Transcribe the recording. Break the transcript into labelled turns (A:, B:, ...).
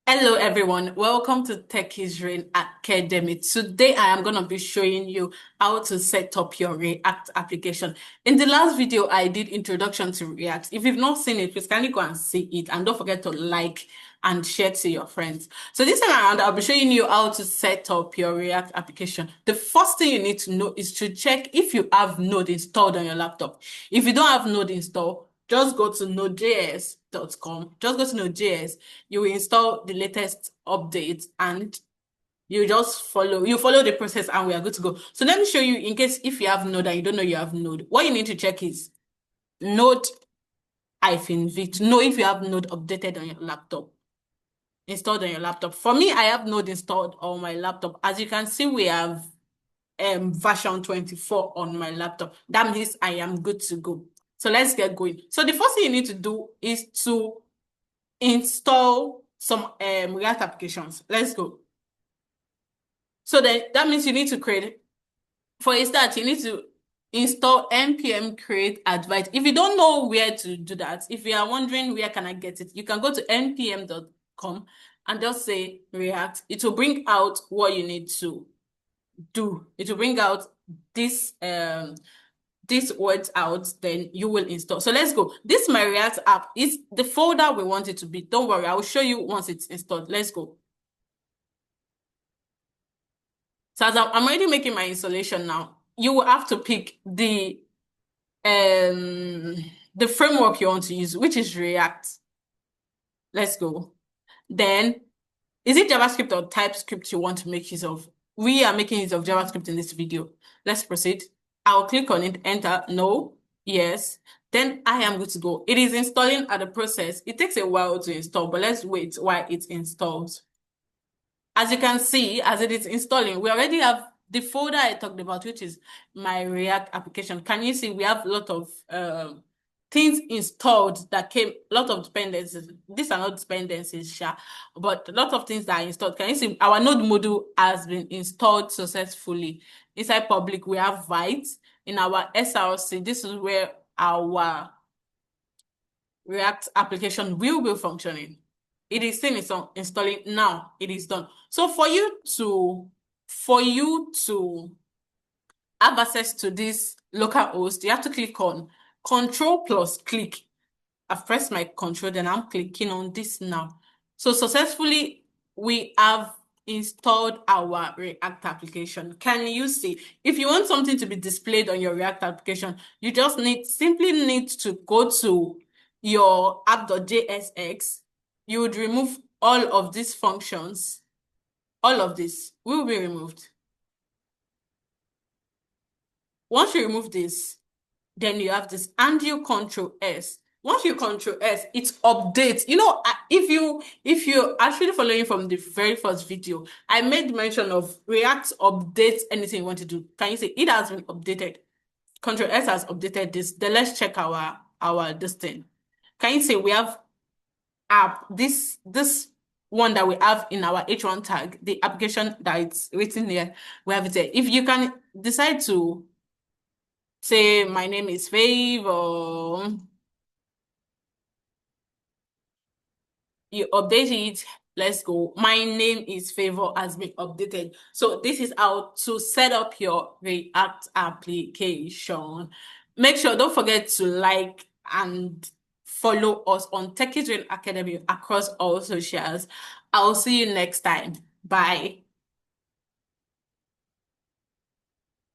A: Hello everyone, welcome to Tech Israel Academy. Today I am going to be showing you how to set up your React application. In the last video I did introduction to React. If you've not seen it, please kindly go and see it and don't forget to like and share to your friends. So this time around I'll be showing you how to set up your React application. The first thing you need to know is to check if you have Node installed on your laptop. If you don't have Node installed, just go to nodejs.com. Just go to Node.js. You will install the latest update and you follow the process and we are good to go. So let me show you in case if you have Node and you don't know you have Node. What you need to check is Node -v to know if you have Node updated on your laptop, installed on your laptop. For me, I have Node installed on my laptop. As you can see, we have version 24 on my laptop. That means I am good to go. So let's get going. So the first thing you need to do is to install some React applications. Let's go. So then that means you need to create, for a start, you need to install npm create advite. If you don't know where to do that, if you are wondering where can I get it, you can go to npm.com and just say React. It will bring out what you need to do. It will bring out these words out, then you will install. So let's go. This my React app is the folder we want it to be. Don't worry, I will show you once it's installed. Let's go. So as I'm already making my installation now, you will have to pick the framework you want to use, which is React. Let's go. Then, is it JavaScript or TypeScript you want to make use of? We are making use of JavaScript in this video. Let's proceed. I'll click on it, enter, no, yes. Then I am good to go. It is installing at the process. It takes a while to install, but let's wait while it installs. As you can see, as it is installing, we already have the folder I talked about, which is my React application. Can you see we have a lot of things installed that came, a lot of dependencies. These are not dependencies, but a lot of things that are installed. Can you see our node module has been installed successfully? Inside public, we have Vite. In our SRC, this is where our React application will be functioning. It is still installing now. It is done. So for you to have access to this local host, you have to click on Control plus click. I've pressed my control, then I'm clicking on this now. So successfully, we have installed our React application. Can you see? If you want something to be displayed on your React application, you just simply need to go to your app.jsx. You would remove all of these functions. All of this will be removed. Once you remove this, then you have this and you Control S. Once you Control S, it updates. You know, if you actually following from the very first video, I made mention of React updates anything you want to do. Can you see it has been updated? Control S has updated this. Then let's check our this thing. Can you see we have app this one that we have in our H1 tag, the application that it's written here, we have it there. If you can decide to say my name is Fave or you update it, let's go. My name is Favor has been updated. So this is how to set up your React application. Make sure, don't forget to like and follow us on Tech Israel Academy across all socials. I'll see you next time. Bye.